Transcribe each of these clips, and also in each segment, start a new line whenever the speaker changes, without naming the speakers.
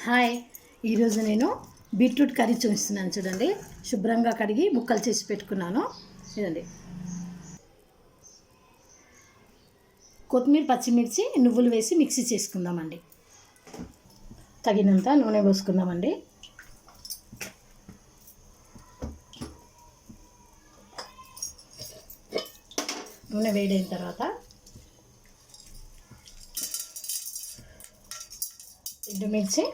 Hi, ఈరోజు నేను beetroot curry చూపిస్తున్నాను. చూడండి, శుభ్రంగా కడిగి ముక్కలు చేసి పెట్టుకున్నాను. చూడండి, కొత్తిమీర, పచ్చిమిర్చి, నువ్వులు వేసి మిక్సీ చేసుకుందామండి. తగినంత నూనె పోసుకుందామండి. నూనె వేడైన తర్వాత ఎండుమిర్చి,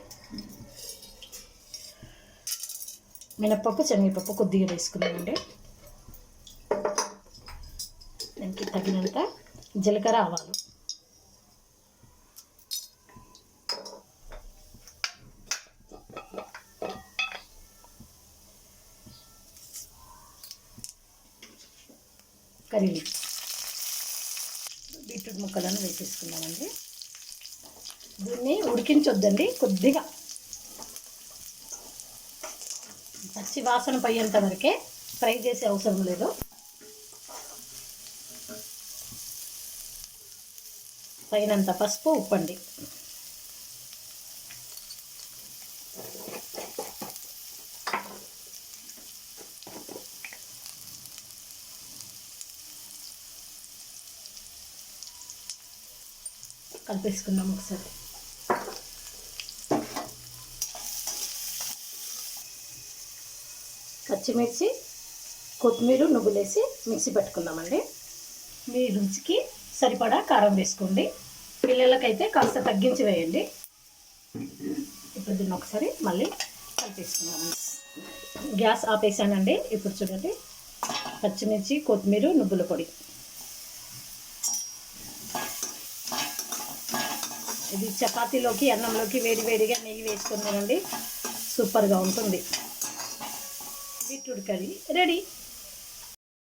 మినప్పప్పు, శనగపప్పు కొద్దిగా వేసుకున్నామండి. దానికి తగినంత జీలకర్ర, ఆవాలు, కరివేపాకు, బీట్రూట్ ముక్కలను వేసేసుకున్నామండి. దీన్ని ఉడికించొద్దండి, కొద్దిగా పచ్చి వాసన పోయేంత వరకే ఫ్రై చేసే అవసరం లేదు. తగినంత పసుపు, ఉప్పు అండి. కలిపేసుకుందాం ఒకసారి. పచ్చిమిర్చి, కొత్తిమీర, నువ్వులేసి మిక్సీ పెట్టుకుందామండి. మీ రుచికి సరిపడా కారం వేసుకోండి. పిల్లలకైతే కాస్త తగ్గించి వేయండి. ఇప్పుడు దీన్ని ఒకసారి మళ్ళీ కలిపేసుకుందామండి. గ్యాస్ ఆపేసానండి. ఇప్పుడు చూడండి, పచ్చిమిర్చి, కొత్తిమీర, నువ్వుల పొడి. ఇది చపాతీలోకి, అన్నంలోకి వేడి వేడిగా నెయ్యి వేసుకుని తినండి, సూపర్గా ఉంటుంది. Beetroot curry ready.